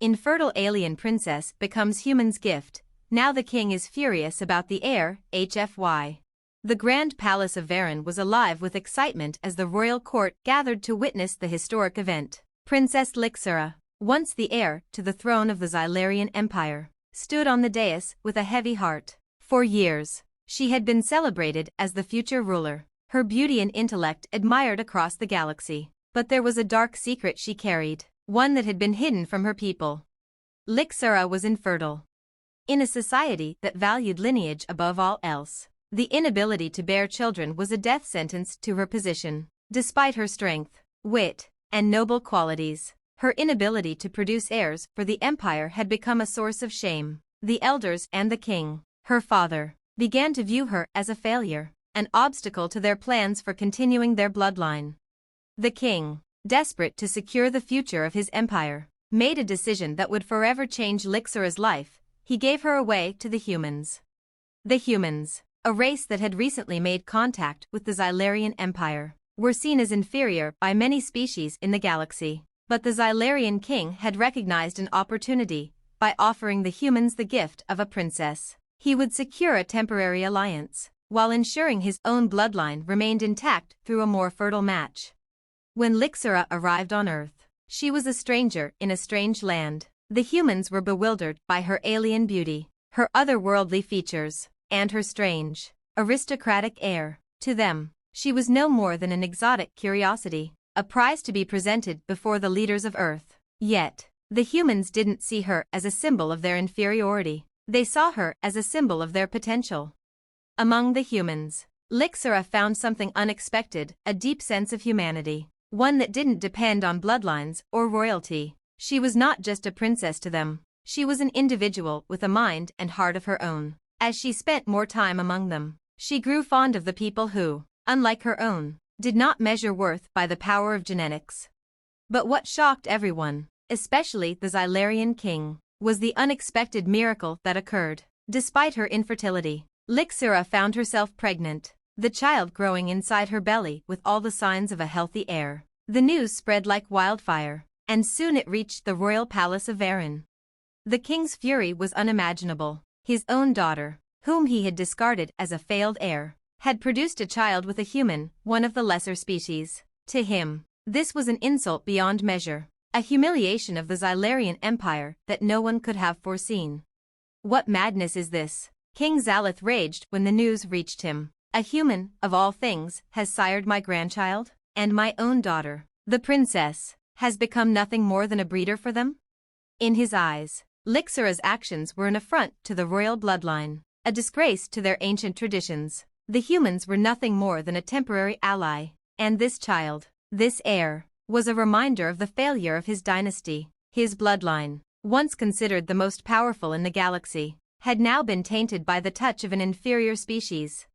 Infertile alien princess becomes human's gift. Now the king is furious about the heir, HFY. The grand palace of Varin was alive with excitement as the royal court gathered to witness the historic event. Princess Lixura, once the heir to the throne of the Xylarian Empire, stood on the dais with a heavy heart. For years, she had been celebrated as the future ruler, her beauty and intellect admired across the galaxy. But there was a dark secret she carried, one that had been hidden from her people. Lixura was infertile. In a society that valued lineage above all else, the inability to bear children was a death sentence to her position. Despite her strength, wit, and noble qualities, her inability to produce heirs for the empire had become a source of shame. The elders and the king, her father, began to view her as a failure, an obstacle to their plans for continuing their bloodline. The king, desperate to secure the future of his empire, made a decision that would forever change Lixura's life. He gave her away to the humans. The humans, a race that had recently made contact with the Xylarian Empire, were seen as inferior by many species in the galaxy. But the Xylarian king had recognized an opportunity. By offering the humans the gift of a princess, he would secure a temporary alliance, while ensuring his own bloodline remained intact through a more fertile match. When Lixura arrived on Earth, she was a stranger in a strange land. The humans were bewildered by her alien beauty, her otherworldly features, and her strange, aristocratic air. To them, she was no more than an exotic curiosity, a prize to be presented before the leaders of Earth. Yet, the humans didn't see her as a symbol of their inferiority. They saw her as a symbol of their potential. Among the humans, Lixura found something unexpected, a deep sense of humanity, one that didn't depend on bloodlines or royalty. She was not just a princess to them, she was an individual with a mind and heart of her own. As she spent more time among them, she grew fond of the people who, unlike her own, did not measure worth by the power of genetics. But what shocked everyone, especially the Xylarian king, was the unexpected miracle that occurred. Despite her infertility, Lixura found herself pregnant, the child growing inside her belly with all the signs of a healthy heir. The news spread like wildfire, and soon it reached the royal palace of Varin. The king's fury was unimaginable. His own daughter, whom he had discarded as a failed heir, had produced a child with a human, one of the lesser species. To him, this was an insult beyond measure, a humiliation of the Xylarian Empire that no one could have foreseen. What madness is this? King Xalith raged when the news reached him. A human, of all things, has sired my grandchild, and my own daughter, the princess, has become nothing more than a breeder for them? In his eyes, Lixura's actions were an affront to the royal bloodline, a disgrace to their ancient traditions. The humans were nothing more than a temporary ally, and this child, this heir, was a reminder of the failure of his dynasty. His bloodline, once considered the most powerful in the galaxy, had now been tainted by the touch of an inferior species.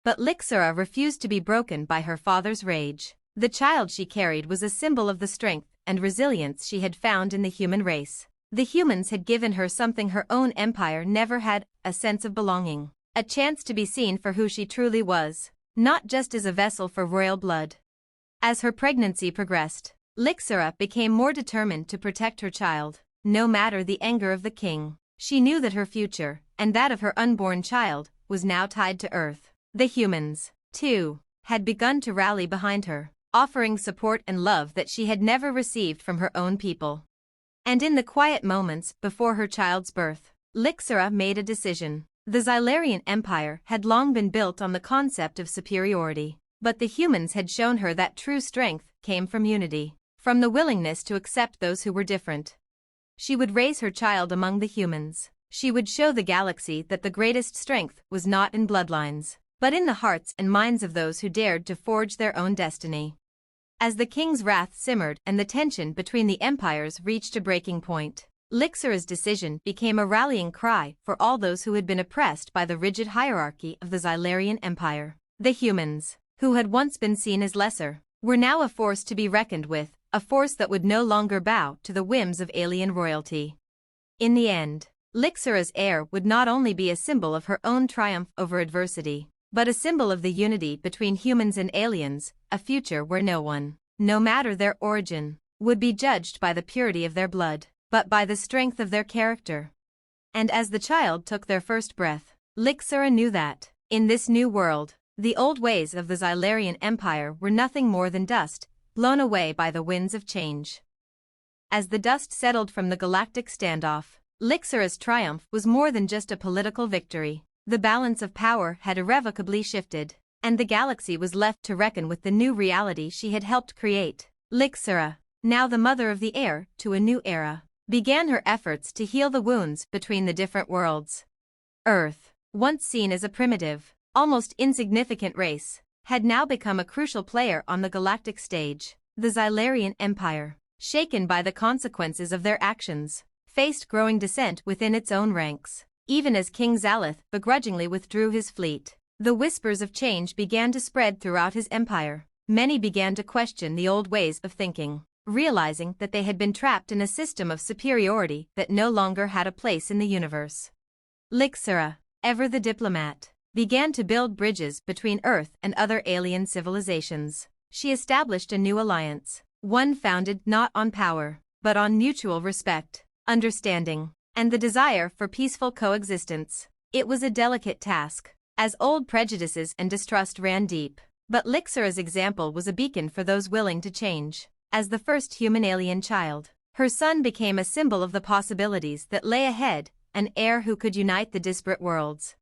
But Lixura refused to be broken by her father's rage. The child she carried was a symbol of the strength and resilience she had found in the human race. The humans had given her something her own empire never had, a sense of belonging, a chance to be seen for who she truly was, not just as a vessel for royal blood. As her pregnancy progressed, Lixura became more determined to protect her child, no matter the anger of the king. She knew that her future, and that of her unborn child, was now tied to Earth. The humans, too, had begun to rally behind her, offering support and love that she had never received from her own people. And in the quiet moments before her child's birth, Lixura made a decision. The Xylarian Empire had long been built on the concept of superiority, but the humans had shown her that true strength came from unity, from the willingness to accept those who were different. She would raise her child among the humans. She would show the galaxy that the greatest strength was not in bloodlines, but in the hearts and minds of those who dared to forge their own destiny. As the king's wrath simmered and the tension between the empires reached a breaking point, Lixura's decision became a rallying cry for all those who had been oppressed by the rigid hierarchy of the Xylarian Empire. The humans, who had once been seen as lesser, were now a force to be reckoned with, a force that would no longer bow to the whims of alien royalty. In the end, Lixura's heir would not only be a symbol of her own triumph over adversity, but a symbol of the unity between humans and aliens, a future where no one, no matter their origin, would be judged by the purity of their blood. but by the strength of their character. And as the child took their first breath, Lixera knew that, in this new world, the old ways of the Xylarian Empire were nothing more than dust, blown away by the winds of change. As the dust settled from the galactic standoff, Lixera's triumph was more than just a political victory. The balance of power had irrevocably shifted, and the galaxy was left to reckon with the new reality she had helped create. Lixera, now the mother of the heir to a new era, began her efforts to heal the wounds between the different worlds. Earth, once seen as a primitive, almost insignificant race, had now become a crucial player on the galactic stage. The Xylarian Empire, shaken by the consequences of their actions, faced growing dissent within its own ranks. Even as King Zalith begrudgingly withdrew his fleet, the whispers of change began to spread throughout his empire. Many began to question the old ways of thinking, realizing that they had been trapped in a system of superiority that no longer had a place in the universe. Lixera, ever the diplomat, began to build bridges between Earth and other alien civilizations. She established a new alliance, one founded not on power, but on mutual respect, understanding, and the desire for peaceful coexistence. It was a delicate task, as old prejudices and distrust ran deep, but Lixera's example was a beacon for those willing to change. As the first human alien child, her son became a symbol of the possibilities that lay ahead, an heir who could unite the disparate worlds.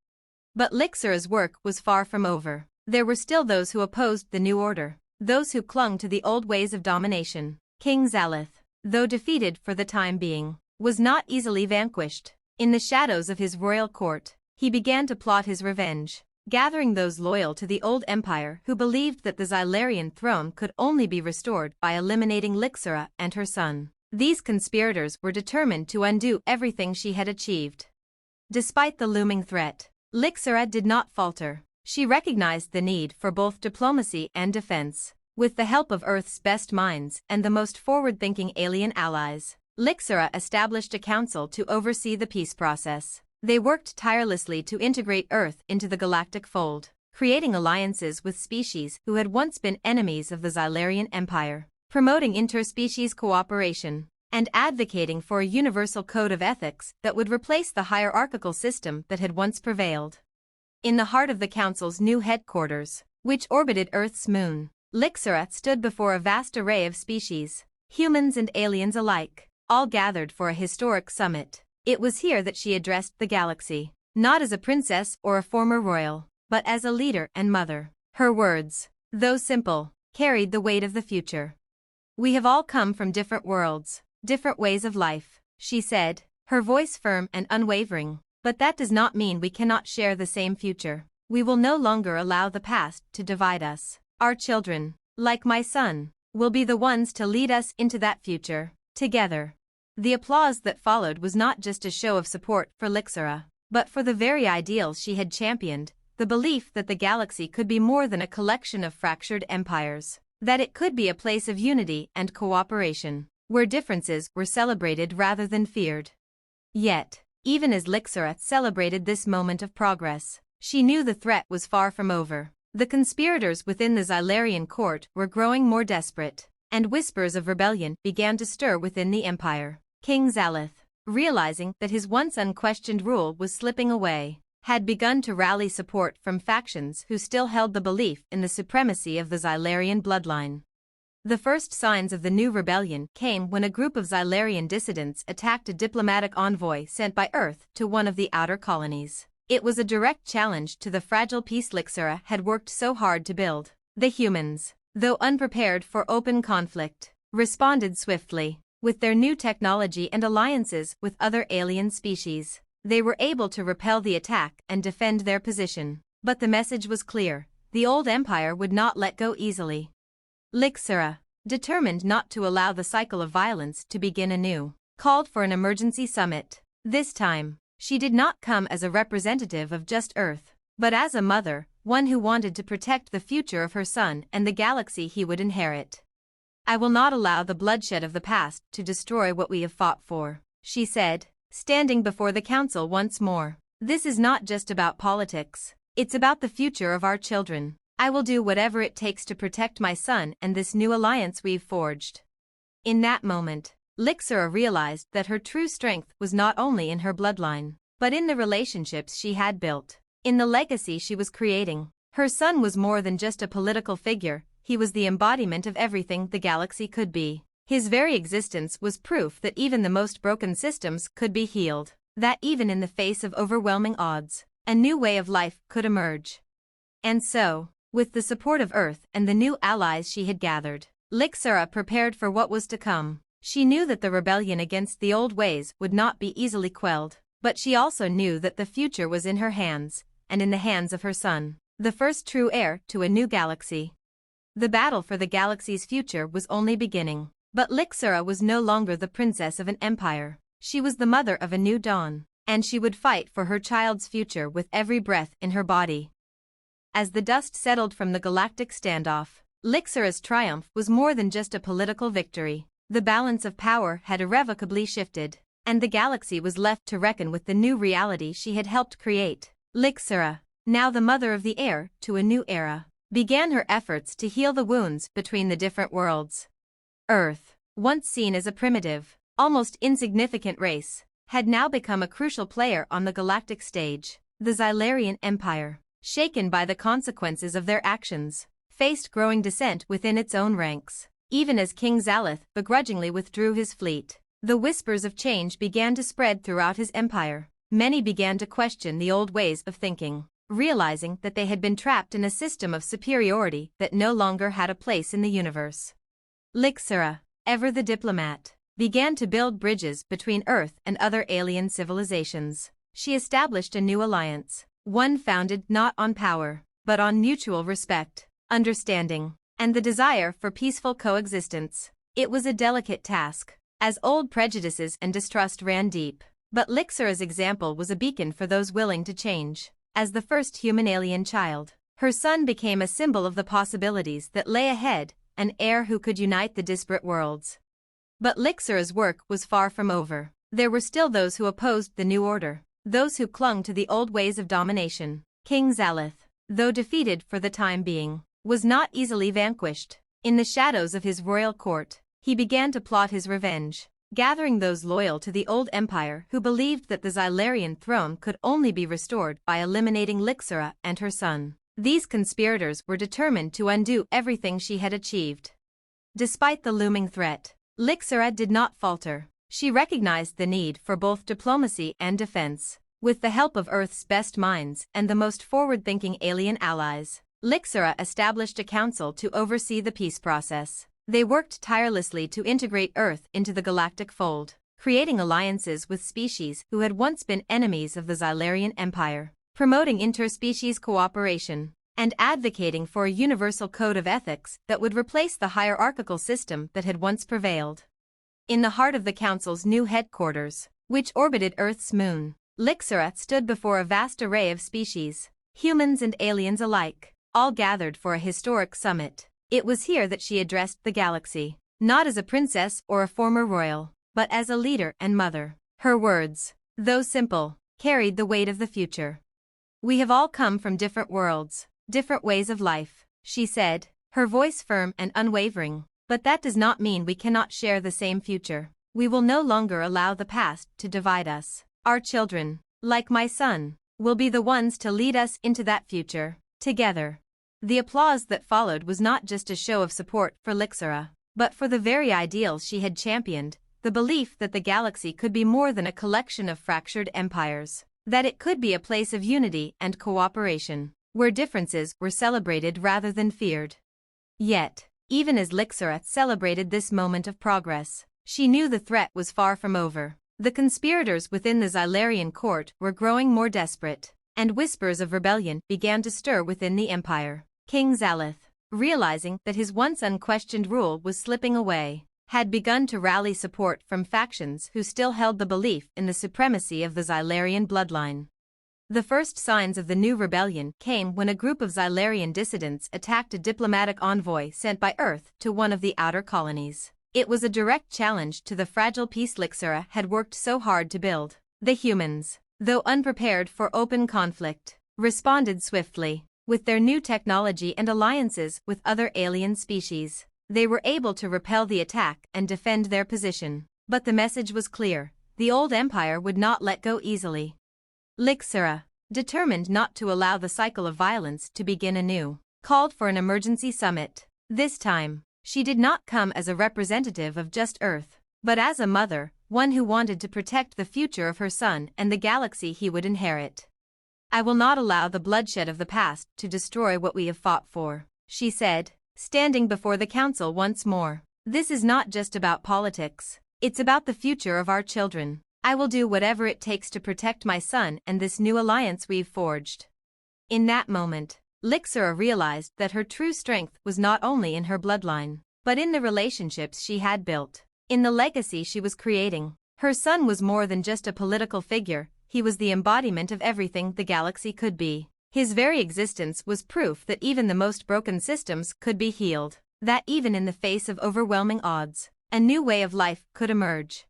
But Lixera's work was far from over. There were still those who opposed the new order, those who clung to the old ways of domination. King Zalith, though defeated for the time being, was not easily vanquished. In the shadows of his royal court, he began to plot his revenge, gathering those loyal to the old empire who believed that the Xylarian throne could only be restored by eliminating Lixera and her son. These conspirators were determined to undo everything she had achieved. Despite the looming threat, Lixera did not falter. She recognized the need for both diplomacy and defense. With the help of Earth's best minds and the most forward-thinking alien allies, Lixera established a council to oversee the peace process. They worked tirelessly to integrate Earth into the galactic fold, creating alliances with species who had once been enemies of the Xylarian Empire, promoting interspecies cooperation, and advocating for a universal code of ethics that would replace the hierarchical system that had once prevailed. In the heart of the Council's new headquarters, which orbited Earth's moon, Lixera stood before a vast array of species, humans and aliens alike, all gathered for a historic summit. It was here that she addressed the galaxy, not as a princess or a former royal, but as a leader and mother. Her words, though simple, carried the weight of the future. "We have all come from different worlds, different ways of life," she said, her voice firm and unwavering, "but that does not mean we cannot share the same future. We will no longer allow the past to divide us. Our children, like my son, will be the ones to lead us into that future, together." The applause that followed was not just a show of support for Lixera, but for the very ideals she had championed, the belief that the galaxy could be more than a collection of fractured empires, that it could be a place of unity and cooperation, where differences were celebrated rather than feared. Yet, even as Lixera celebrated this moment of progress, she knew the threat was far from over. The conspirators within the Xylarian court were growing more desperate, and whispers of rebellion began to stir within the empire. King Zalith, realizing that his once unquestioned rule was slipping away, had begun to rally support from factions who still held the belief in the supremacy of the Xylarian bloodline. The first signs of the new rebellion came when a group of Xylarian dissidents attacked a diplomatic envoy sent by Earth to one of the outer colonies. It was a direct challenge to the fragile peace Lixera had worked so hard to build. The humans, though unprepared for open conflict, responded swiftly. With their new technology and alliances with other alien species, they were able to repel the attack and defend their position. But the message was clear: the old empire would not let go easily. Lixera, determined not to allow the cycle of violence to begin anew, called for an emergency summit. This time, she did not come as a representative of just Earth, but as a mother, one who wanted to protect the future of her son and the galaxy he would inherit. "I will not allow the bloodshed of the past to destroy what we have fought for," she said, standing before the council once more. "This is not just about politics, it's about the future of our children. I will do whatever it takes to protect my son and this new alliance we've forged." In that moment, Lixera realized that her true strength was not only in her bloodline, but in the relationships she had built, in the legacy she was creating. Her son was more than just a political figure, he was the embodiment of everything the galaxy could be. His very existence was proof that even the most broken systems could be healed, that even in the face of overwhelming odds, a new way of life could emerge. And so, with the support of Earth and the new allies she had gathered, Lixera prepared for what was to come. She knew that the rebellion against the old ways would not be easily quelled, but she also knew that the future was in her hands, and in the hands of her son, the first true heir to a new galaxy. The battle for the galaxy's future was only beginning. But Lixera was no longer the princess of an empire. She was the mother of a new dawn, and she would fight for her child's future with every breath in her body. As the dust settled from the galactic standoff, Lixera's triumph was more than just a political victory. The balance of power had irrevocably shifted, and the galaxy was left to reckon with the new reality she had helped create. Lixera, now the mother of the heir to a new era, began her efforts to heal the wounds between the different worlds. Earth, once seen as a primitive, almost insignificant race, had now become a crucial player on the galactic stage. The Xylarian Empire, shaken by the consequences of their actions, faced growing dissent within its own ranks. Even as King Xalith begrudgingly withdrew his fleet, the whispers of change began to spread throughout his empire. Many began to question the old ways of thinking, realizing that they had been trapped in a system of superiority that no longer had a place in the universe. Lixera, ever the diplomat, began to build bridges between Earth and other alien civilizations. She established a new alliance, one founded not on power, but on mutual respect, understanding, and the desire for peaceful coexistence. It was a delicate task, as old prejudices and distrust ran deep, but Lixera's example was a beacon for those willing to change. As the first human-alien child, her son became a symbol of the possibilities that lay ahead, an heir who could unite the disparate worlds. But Lixera's work was far from over. There were still those who opposed the new order, those who clung to the old ways of domination. King Xalith, though defeated for the time being, was not easily vanquished. In the shadows of his royal court, he began to plot his revenge, gathering those loyal to the old empire who believed that the Xylarian throne could only be restored by eliminating Lixera and her son. These conspirators were determined to undo everything she had achieved. Despite the looming threat, Lixera did not falter. She recognized the need for both diplomacy and defense. With the help of Earth's best minds and the most forward-thinking alien allies, Lixera established a council to oversee the peace process. They worked tirelessly to integrate Earth into the galactic fold, creating alliances with species who had once been enemies of the Xylarian Empire, promoting interspecies cooperation, and advocating for a universal code of ethics that would replace the hierarchical system that had once prevailed. In the heart of the Council's new headquarters, which orbited Earth's moon, Lixera stood before a vast array of species, humans and aliens alike, all gathered for a historic summit. It was here that she addressed the galaxy, not as a princess or a former royal, but as a leader and mother. Her words, though simple, carried the weight of the future. "We have all come from different worlds, different ways of life," she said, her voice firm and unwavering, "but that does not mean we cannot share the same future. We will no longer allow the past to divide us. Our children, like my son, will be the ones to lead us into that future, together." The applause that followed was not just a show of support for Lixera, but for the very ideals she had championed, the belief that the galaxy could be more than a collection of fractured empires, that it could be a place of unity and cooperation, where differences were celebrated rather than feared. Yet, even as Lixera celebrated this moment of progress, she knew the threat was far from over. The conspirators within the Xylarian court were growing more desperate, and whispers of rebellion began to stir within the empire. King Xalith, realizing that his once unquestioned rule was slipping away, had begun to rally support from factions who still held the belief in the supremacy of the Xylarian bloodline. The first signs of the new rebellion came when a group of Xylarian dissidents attacked a diplomatic envoy sent by Earth to one of the outer colonies. It was a direct challenge to the fragile peace Lixera had worked so hard to build. The humans, though unprepared for open conflict, responded swiftly. With their new technology and alliances with other alien species, they were able to repel the attack and defend their position. But the message was clear: the old empire would not let go easily. Lixura, determined not to allow the cycle of violence to begin anew, called for an emergency summit. This time, she did not come as a representative of just Earth, but as a mother, one who wanted to protect the future of her son and the galaxy he would inherit. "I will not allow the bloodshed of the past to destroy what we have fought for," she said, standing before the council once more. "This is not just about politics. It's about the future of our children. I will do whatever it takes to protect my son and this new alliance we've forged." In that moment, Lixura realized that her true strength was not only in her bloodline, but in the relationships she had built, in the legacy she was creating. Her son was more than just a political figure, he was the embodiment of everything the galaxy could be. His very existence was proof that even the most broken systems could be healed, that even in the face of overwhelming odds, a new way of life could emerge.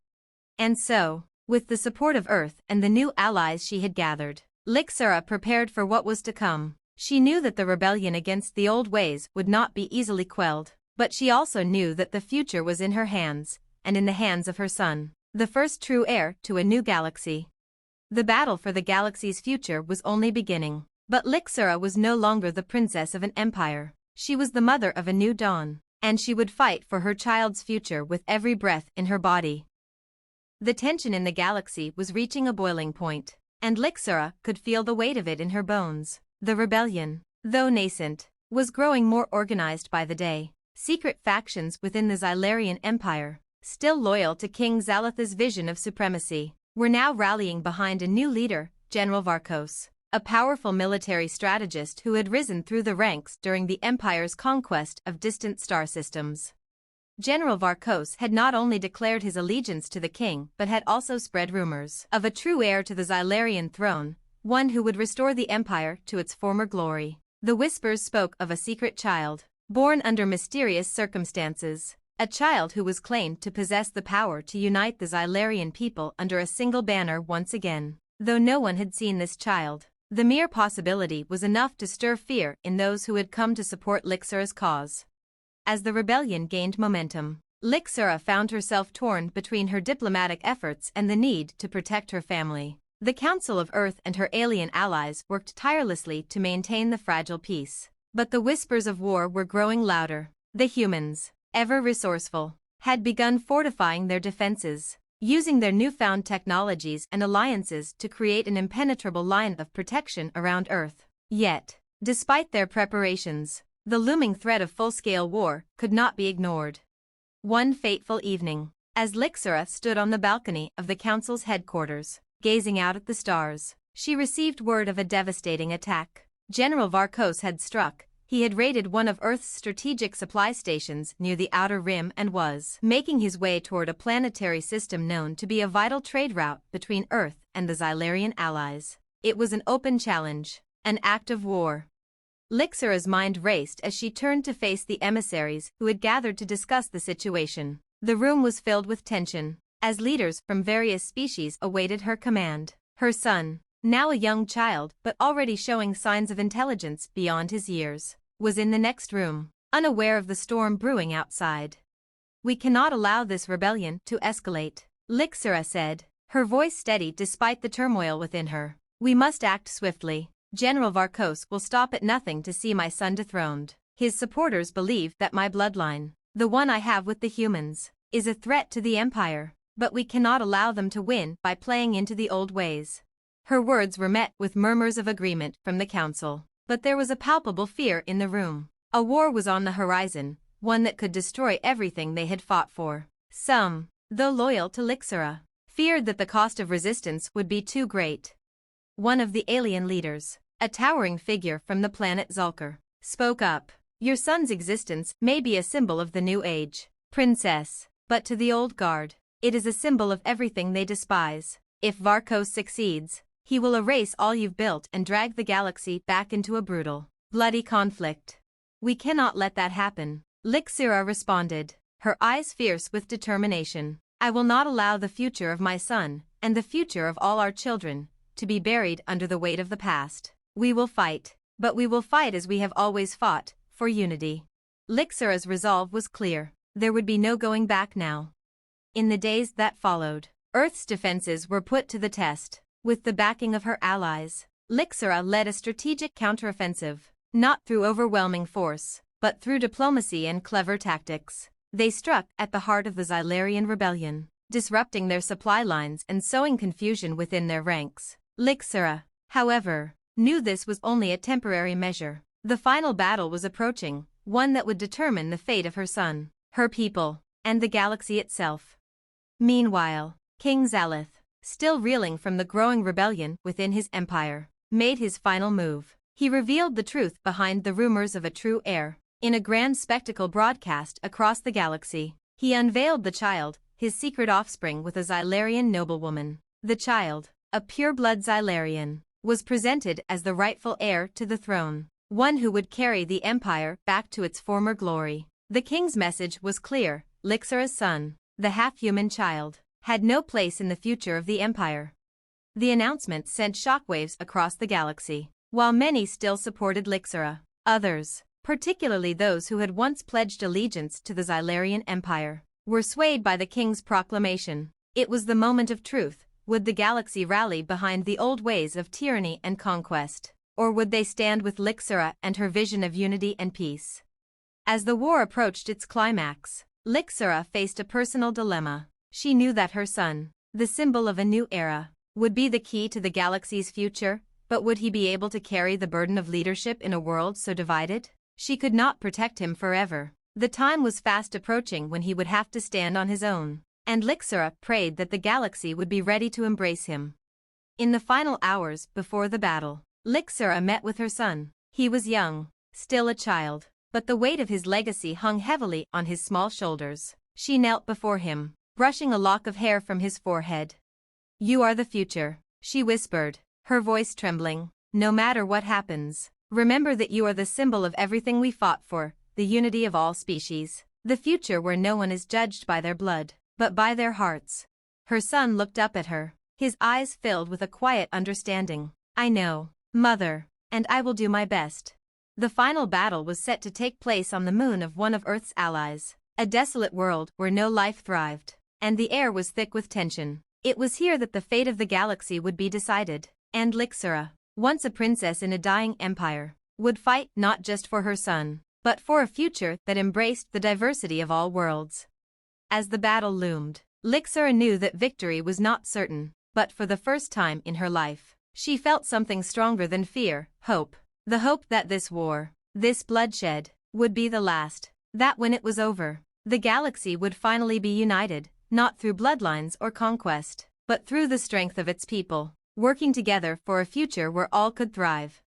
And so, with the support of Earth and the new allies she had gathered, Lixura prepared for what was to come. She knew that the rebellion against the old ways would not be easily quelled, but she also knew that the future was in her hands, and in the hands of her son, the first true heir to a new galaxy. The battle for the galaxy's future was only beginning, but Lixura was no longer the princess of an empire. She was the mother of a new dawn, and she would fight for her child's future with every breath in her body. The tension in the galaxy was reaching a boiling point, and Lixura could feel the weight of it in her bones. The rebellion, though nascent, was growing more organized by the day. Secret factions within the Xylarian Empire, still loyal to King Zalatha's vision of supremacy, were now rallying behind a new leader, General Varkos, a powerful military strategist who had risen through the ranks during the Empire's conquest of distant star systems. General Varkos had not only declared his allegiance to the king but had also spread rumors of a true heir to the Xylarian throne, one who would restore the empire to its former glory. The whispers spoke of a secret child, born under mysterious circumstances, a child who was claimed to possess the power to unite the Xylarian people under a single banner once again. Though no one had seen this child, the mere possibility was enough to stir fear in those who had come to support Lixura's cause. As the rebellion gained momentum, Lixura found herself torn between her diplomatic efforts and the need to protect her family. The Council of Earth and her alien allies worked tirelessly to maintain the fragile peace, but the whispers of war were growing louder. The humans, ever resourceful, had begun fortifying their defenses, using their newfound technologies and alliances to create an impenetrable line of protection around Earth. Yet, despite their preparations, the looming threat of full-scale war could not be ignored. One fateful evening, as Lixura stood on the balcony of the Council's headquarters, gazing out at the stars, she received word of a devastating attack. General Varkos had struck. He had raided one of Earth's strategic supply stations near the Outer Rim and was making his way toward a planetary system known to be a vital trade route between Earth and the Xylarian allies. It was an open challenge, an act of war. Lixura's mind raced as she turned to face the emissaries who had gathered to discuss the situation. The room was filled with tension, as leaders from various species awaited her command. Her son, now a young child but already showing signs of intelligence beyond his years, was in the next room, unaware of the storm brewing outside. "We cannot allow this rebellion to escalate," Lixura said, her voice steady despite the turmoil within her. "We must act swiftly. General Varkos will stop at nothing to see my son dethroned. His supporters believe that my bloodline, the one I have with the humans, is a threat to the Empire, but we cannot allow them to win by playing into the old ways." Her words were met with murmurs of agreement from the council, but there was a palpable fear in the room. A war was on the horizon, one that could destroy everything they had fought for. Some, though loyal to Lixura, feared that the cost of resistance would be too great. One of the alien leaders, a towering figure from the planet Zulker, spoke up. "Your son's existence may be a symbol of the new age, Princess, but to the old guard, it is a symbol of everything they despise. If Varkos succeeds, he will erase all you've built and drag the galaxy back into a brutal, bloody conflict. We cannot let that happen," Lixura responded, her eyes fierce with determination. "I will not allow the future of my son, and the future of all our children, to be buried under the weight of the past. We will fight, but we will fight as we have always fought, for unity." Lixura's resolve was clear. There would be no going back now. In the days that followed, Earth's defenses were put to the test. With the backing of her allies, Lixera led a strategic counteroffensive, not through overwhelming force, but through diplomacy and clever tactics. They struck at the heart of the Xylarian rebellion, disrupting their supply lines and sowing confusion within their ranks. Lixera, however, knew this was only a temporary measure. The final battle was approaching, one that would determine the fate of her son, her people, and the galaxy itself. Meanwhile, King Zalith, still reeling from the growing rebellion within his empire, made his final move. He revealed the truth behind the rumors of a true heir. In a grand spectacle broadcast across the galaxy, he unveiled the child, his secret offspring with a Xylarian noblewoman. The child, a pure-blood Xylarian, was presented as the rightful heir to the throne, one who would carry the empire back to its former glory. The king's message was clear: Lixera's son, the half-human child, had no place in the future of the empire. The announcement sent shockwaves across the galaxy. While many still supported Lixera, others, particularly those who had once pledged allegiance to the Xylarian Empire, were swayed by the king's proclamation. It was the moment of truth. Would the galaxy rally behind the old ways of tyranny and conquest, or would they stand with Lixera and her vision of unity and peace? As the war approached its climax, Lixera faced a personal dilemma. She knew that her son, the symbol of a new era, would be the key to the galaxy's future, but would he be able to carry the burden of leadership in a world so divided? She could not protect him forever. The time was fast approaching when he would have to stand on his own, and Lixera prayed that the galaxy would be ready to embrace him. In the final hours before the battle, Lixera met with her son. He was young, still a child, but the weight of his legacy hung heavily on his small shoulders. She knelt before him, brushing a lock of hair from his forehead. "You are the future," she whispered, her voice trembling. "No matter what happens, remember that you are the symbol of everything we fought for, the unity of all species, the future where no one is judged by their blood, but by their hearts." Her son looked up at her, his eyes filled with a quiet understanding. "I know, Mother, and I will do my best." The final battle was set to take place on the moon of one of Earth's allies, a desolate world where no life thrived, and the air was thick with tension. It was here that the fate of the galaxy would be decided, and Lixera, once a princess in a dying empire, would fight not just for her son, but for a future that embraced the diversity of all worlds. As the battle loomed, Lixera knew that victory was not certain, but for the first time in her life, she felt something stronger than fear: hope. The hope that this war, this bloodshed, would be the last, that when it was over, the galaxy would finally be united, not through bloodlines or conquest, but through the strength of its people, working together for a future where all could thrive.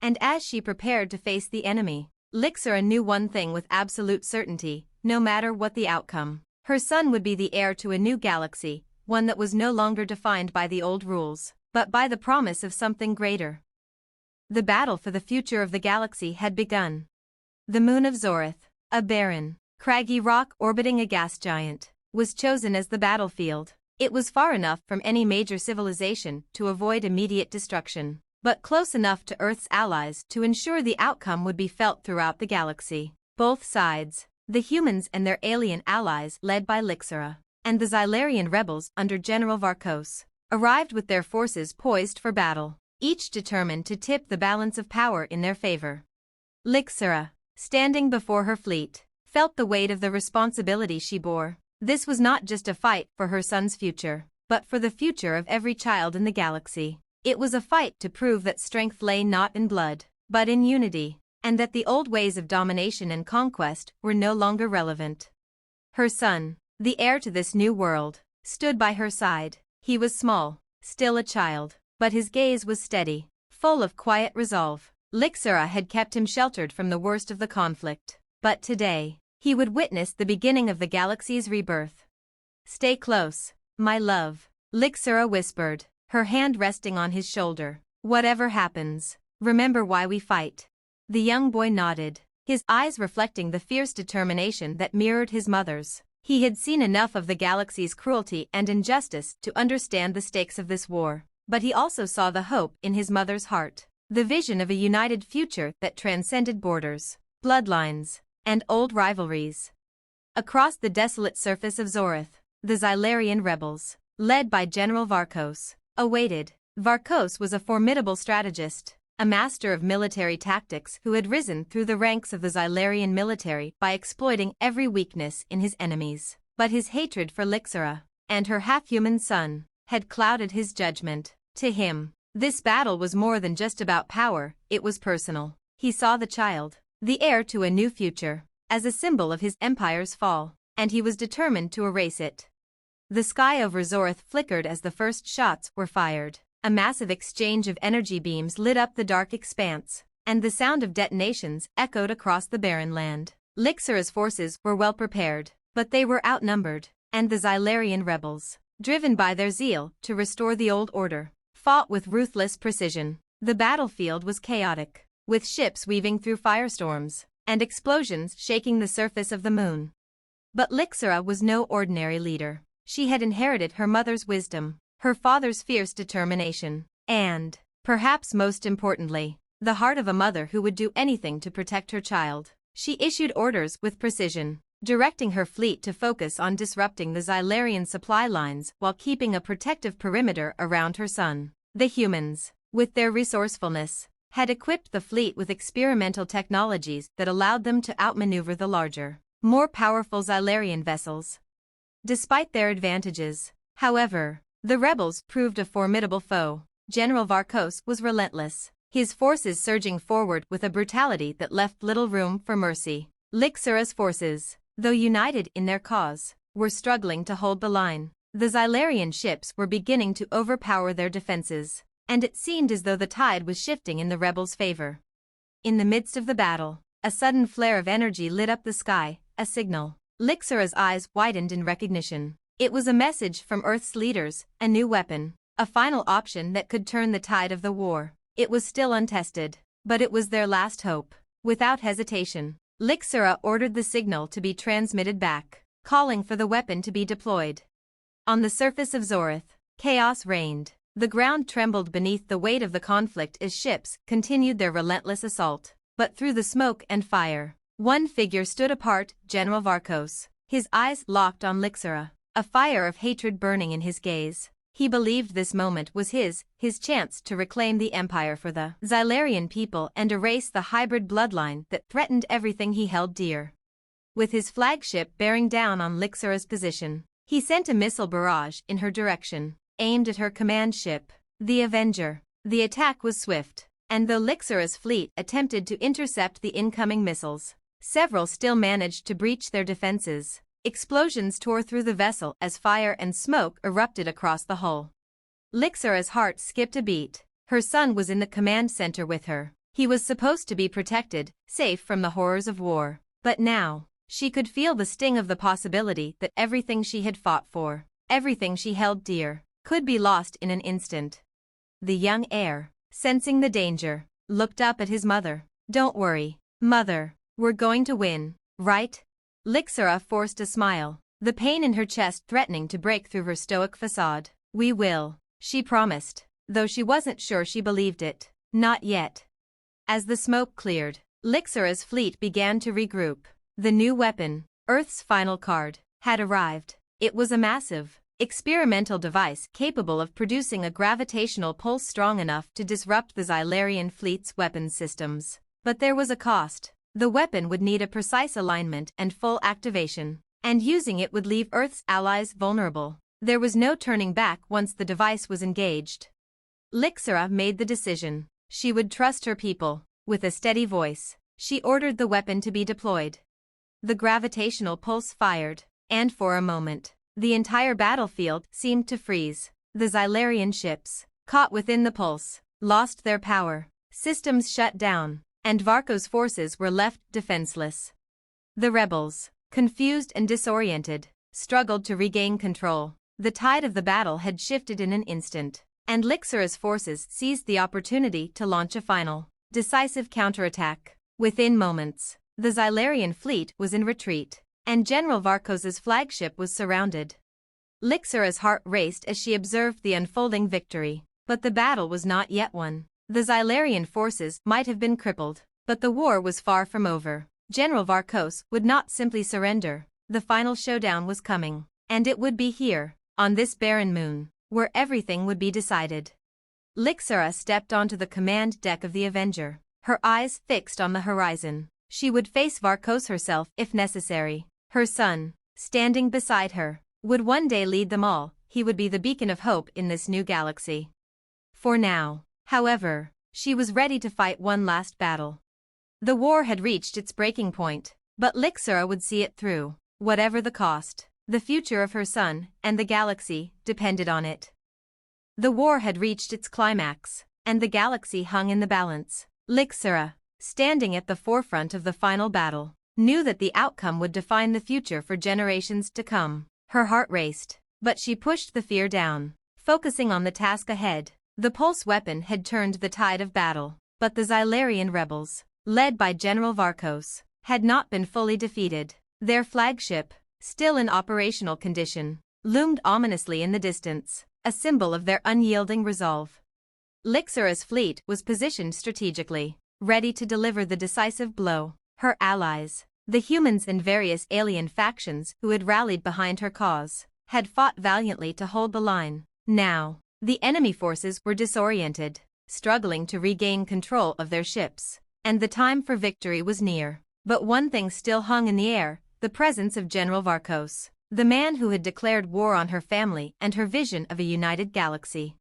And as she prepared to face the enemy, Lixera knew one thing with absolute certainty: no matter what the outcome, her son would be the heir to a new galaxy, one that was no longer defined by the old rules, but by the promise of something greater. The battle for the future of the galaxy had begun. The moon of Zorith, a barren, craggy rock orbiting a gas giant, was chosen as the battlefield. It was far enough from any major civilization to avoid immediate destruction, but close enough to Earth's allies to ensure the outcome would be felt throughout the galaxy. Both sides, the humans and their alien allies led by Lixera, and the Xylarian rebels under General Varkos, arrived with their forces poised for battle, each determined to tip the balance of power in their favor. Lixera, standing before her fleet, felt the weight of the responsibility she bore. This was not just a fight for her son's future, but for the future of every child in the galaxy. It was a fight to prove that strength lay not in blood, but in unity, and that the old ways of domination and conquest were no longer relevant. Her son, the heir to this new world, stood by her side. He was small, still a child, but his gaze was steady, full of quiet resolve. Lixera had kept him sheltered from the worst of the conflict, but today, he would witness the beginning of the galaxy's rebirth. "Stay close, my love," Lixera whispered, her hand resting on his shoulder. "Whatever happens, remember why we fight." The young boy nodded, his eyes reflecting the fierce determination that mirrored his mother's. He had seen enough of the galaxy's cruelty and injustice to understand the stakes of this war, but he also saw the hope in his mother's heart, the vision of a united future that transcended borders, bloodlines, and old rivalries. Across the desolate surface of Zorith, The Xylarian rebels, led by General Varkos, awaited. Varkos was a formidable strategist, a master of military tactics who had risen through the ranks of the Xylarian military by exploiting every weakness in his enemies. But his hatred for Lixera, and her half-human son, had clouded his judgment. To him, this battle was more than just about power, it was personal. He saw the child, the heir to a new future, as a symbol of his empire's fall, and he was determined to erase it. The sky over Zorth flickered as the first shots were fired. A massive exchange of energy beams lit up the dark expanse, and the sound of detonations echoed across the barren land. Lixera's forces were well prepared, but they were outnumbered, and the Xylarian rebels, driven by their zeal to restore the old order, fought with ruthless precision. The battlefield was chaotic, with ships weaving through firestorms, and explosions shaking the surface of the moon. But Lixera was no ordinary leader. She had inherited her mother's wisdom, her father's fierce determination, and, perhaps most importantly, the heart of a mother who would do anything to protect her child. She issued orders with precision, directing her fleet to focus on disrupting the Xylarian supply lines while keeping a protective perimeter around her son. The humans, with their resourcefulness, had equipped the fleet with experimental technologies that allowed them to outmaneuver the larger, more powerful Xylarian vessels. Despite their advantages, however, the rebels proved a formidable foe. General Varkos was relentless, his forces surging forward with a brutality that left little room for mercy. Lixera's forces, though united in their cause, were struggling to hold the line. The Xylarian ships were beginning to overpower their defenses, and it seemed as though the tide was shifting in the rebels' favor. In the midst of the battle, a sudden flare of energy lit up the sky, a signal. Lixera's eyes widened in recognition. It was a message from Earth's leaders, a new weapon, a final option that could turn the tide of the war. It was still untested, but it was their last hope. Without hesitation, Lixera ordered the signal to be transmitted back, calling for the weapon to be deployed. On the surface of Zorth, chaos reigned. The ground trembled beneath the weight of the conflict as ships continued their relentless assault. But through the smoke and fire, one figure stood apart, General Varkos, his eyes locked on Lixera, a fire of hatred burning in his gaze. He believed this moment was his chance to reclaim the empire for the Xylarian people and erase the hybrid bloodline that threatened everything he held dear. With his flagship bearing down on Lixera's position, he sent a missile barrage in her direction, aimed at her command ship, the Avenger. The attack was swift, and though Lixera's fleet attempted to intercept the incoming missiles, several still managed to breach their defenses. Explosions tore through the vessel as fire and smoke erupted across the hull. Lixera's heart skipped a beat. Her son was in the command center with her. He was supposed to be protected, safe from the horrors of war. But now, she could feel the sting of the possibility that everything she had fought for, everything she held dear, could be lost in an instant. The young heir, sensing the danger, looked up at his mother. "Don't worry, Mother. We're going to win, right?" Lixera forced a smile, the pain in her chest threatening to break through her stoic facade. "We will," she promised, though she wasn't sure she believed it. Not yet. As the smoke cleared, Lixera's fleet began to regroup. The new weapon, Earth's final card, had arrived. It was a massive, experimental device capable of producing a gravitational pulse strong enough to disrupt the Xylarian fleet's weapons systems. But there was a cost. The weapon would need a precise alignment and full activation, and using it would leave Earth's allies vulnerable. There was no turning back once the device was engaged. Lixera made the decision. She would trust her people. With a steady voice, she ordered the weapon to be deployed. The gravitational pulse fired, and for a moment, the entire battlefield seemed to freeze. The Xylarian ships, caught within the pulse, lost their power. Systems shut down, and Varkos' forces were left defenseless. The rebels, confused and disoriented, struggled to regain control. The tide of the battle had shifted in an instant, and Lixera's forces seized the opportunity to launch a final, decisive counterattack. Within moments, the Xylarian fleet was in retreat, and General Varkos' flagship was surrounded. Lixera's heart raced as she observed the unfolding victory, but the battle was not yet won. The Xylarian forces might have been crippled, but the war was far from over. General Varkos would not simply surrender. The final showdown was coming. And it would be here, on this barren moon, where everything would be decided. Lixura stepped onto the command deck of the Avenger, her eyes fixed on the horizon. She would face Varkos herself if necessary. Her son, standing beside her, would one day lead them all. He would be the beacon of hope in this new galaxy. For now, however, she was ready to fight one last battle. The war had reached its breaking point, but Lixura would see it through, whatever the cost. The future of her son and the galaxy depended on it. The war had reached its climax, and the galaxy hung in the balance. Lixura, standing at the forefront of the final battle, knew that the outcome would define the future for generations to come. Her heart raced, but she pushed the fear down, focusing on the task ahead. The pulse weapon had turned the tide of battle, but the Xylarian rebels, led by General Varkos, had not been fully defeated. Their flagship, still in operational condition, loomed ominously in the distance, a symbol of their unyielding resolve. Lixura's fleet was positioned strategically, ready to deliver the decisive blow. Her allies, the humans and various alien factions who had rallied behind her cause, had fought valiantly to hold the line. Now, the enemy forces were disoriented, struggling to regain control of their ships, and the time for victory was near. But one thing still hung in the air: the presence of General Varkos, the man who had declared war on her family and her vision of a united galaxy.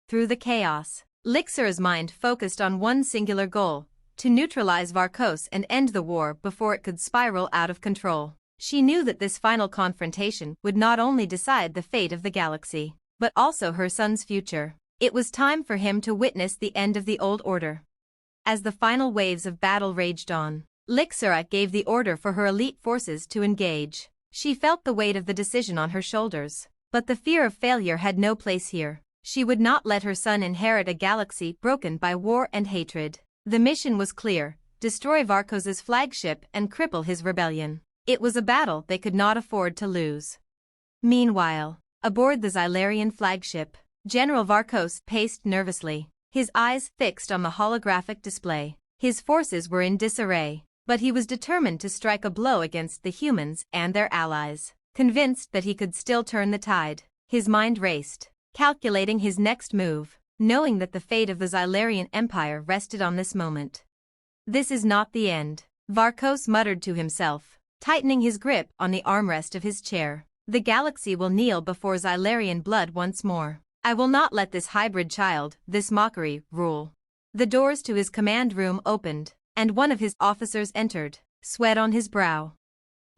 Through the chaos, Lixura's mind focused on one singular goal: to neutralize Varkos and end the war before it could spiral out of control. She knew that this final confrontation would not only decide the fate of the galaxy, but also her son's future. It was time for him to witness the end of the old order. As the final waves of battle raged on, Lixura gave the order for her elite forces to engage. She felt the weight of the decision on her shoulders, but the fear of failure had no place here. She would not let her son inherit a galaxy broken by war and hatred. The mission was clear: destroy Varkos's flagship and cripple his rebellion. It was a battle they could not afford to lose. Meanwhile, aboard the Xylarian flagship, General Varkos paced nervously, his eyes fixed on the holographic display. His forces were in disarray, but he was determined to strike a blow against the humans and their allies. Convinced that he could still turn the tide, his mind raced, calculating his next move, knowing that the fate of the Xylarian Empire rested on this moment. This is not the end, Varkos muttered to himself, tightening his grip on the armrest of his chair. The galaxy will kneel before Xylarian blood once more. I will not let this hybrid child, this mockery, rule. The doors to his command room opened, and one of his officers entered, sweat on his brow.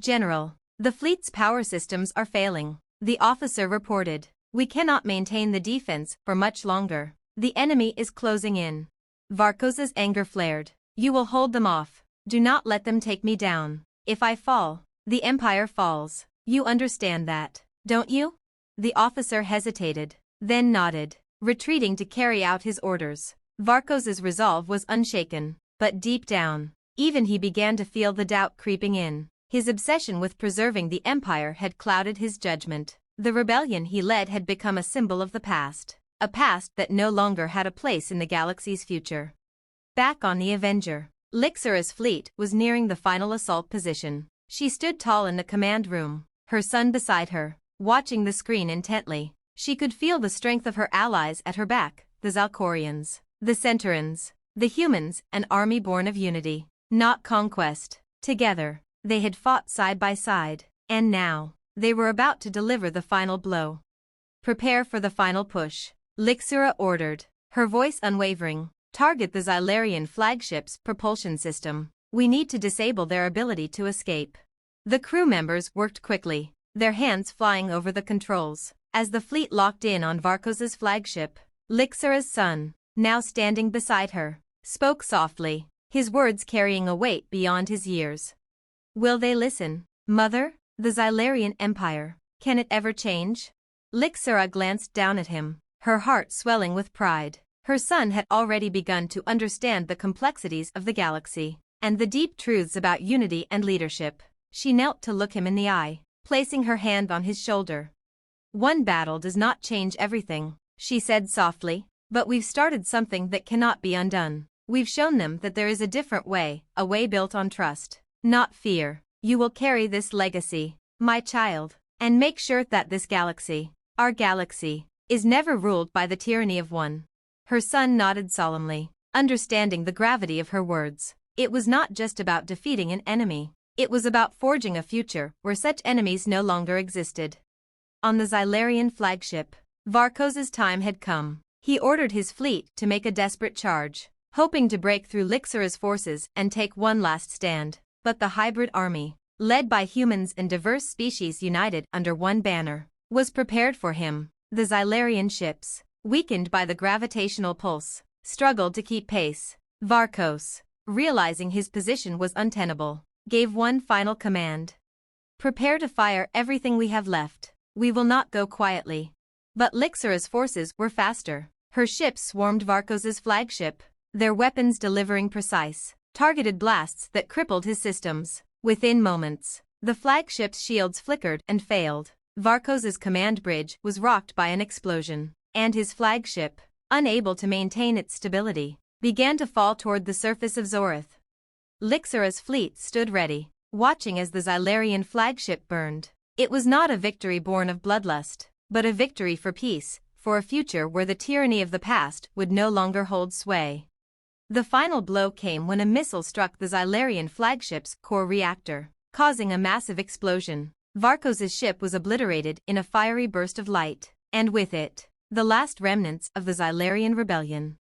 General, the fleet's power systems are failing, the officer reported. We cannot maintain the defense for much longer. The enemy is closing in. Varkos's anger flared. You will hold them off. Do not let them take me down. If I fall, the Empire falls. You understand that, don't you? The officer hesitated, then nodded, retreating to carry out his orders. Varkos's resolve was unshaken, but deep down, even he began to feel the doubt creeping in. His obsession with preserving the Empire had clouded his judgment. The rebellion he led had become a symbol of the past, a past that no longer had a place in the galaxy's future. Back on the Avenger, Lixura's fleet was nearing the final assault position. She stood tall in the command room, her son beside her, watching the screen intently. She could feel the strength of her allies at her back: the Zalcorians, the Centurions, the humans, an army born of unity, not conquest. Together, they had fought side by side, and now, they were about to deliver the final blow. Prepare for the final push, Lixura ordered, her voice unwavering. Target the Xylarian flagship's propulsion system. We need to disable their ability to escape. The crew members worked quickly, their hands flying over the controls. As the fleet locked in on Varkos's flagship, Lixura's son, now standing beside her, spoke softly, his words carrying a weight beyond his years. Will they listen, Mother? The Xylarian Empire, can it ever change? Lixura glanced down at him, her heart swelling with pride. Her son had already begun to understand the complexities of the galaxy, and the deep truths about unity and leadership. She knelt to look him in the eye, placing her hand on his shoulder. One battle does not change everything, she said softly, but we've started something that cannot be undone. We've shown them that there is a different way, a way built on trust, not fear. You will carry this legacy, my child, And make sure that this galaxy, our galaxy, is never ruled by the tyranny of one. Her son nodded solemnly, understanding the gravity of her words. It was not just about defeating an enemy. It was about forging a future where such enemies no longer existed. On the Xylarian flagship, Varkos's time had come. He ordered his fleet to make a desperate charge, hoping to break through Lixira's forces and take one last stand. But the hybrid army, led by humans and diverse species united under one banner, was prepared for him. The Xylarian ships, weakened by the gravitational pulse, struggled to keep pace. Varkos, realizing his position was untenable, gave one final command. Prepare to fire everything we have left. We will not go quietly. But Lixira's forces were faster. Her ships swarmed Varkos's flagship, their weapons delivering precise, targeted blasts that crippled his systems. Within moments, the flagship's shields flickered and failed. Varkos's command bridge was rocked by an explosion, and his flagship, unable to maintain its stability, began to fall toward the surface of Zorith. Lixira's fleet stood ready, watching as the Xylarian flagship burned. It was not a victory born of bloodlust, but a victory for peace, for a future where the tyranny of the past would no longer hold sway. The final blow came when a missile struck the Xylarian flagship's core reactor, causing a massive explosion. Varkos's ship was obliterated in a fiery burst of light, and with it, the last remnants of the Xylarian rebellion.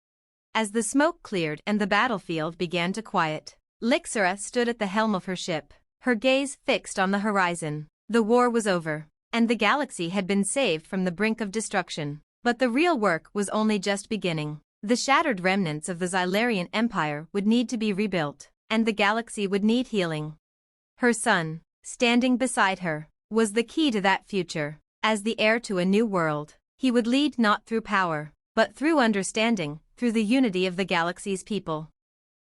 As the smoke cleared and the battlefield began to quiet, Lixira stood at the helm of her ship, her gaze fixed on the horizon. The war was over, and the galaxy had been saved from the brink of destruction. But the real work was only just beginning. The shattered remnants of the Xylarian Empire would need to be rebuilt, and the galaxy would need healing. Her son, standing beside her, was the key to that future. As the heir to a new world, he would lead not through power, but through understanding, through the unity of the galaxy's people.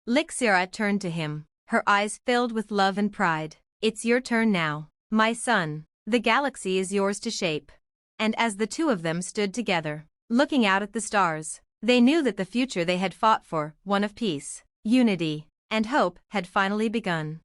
Lixira turned to him, her eyes filled with love and pride. It's your turn now, my son. The galaxy is yours to shape. And as the two of them stood together, looking out at the stars, they knew that the future they had fought for, one of peace, unity, and hope, had finally begun.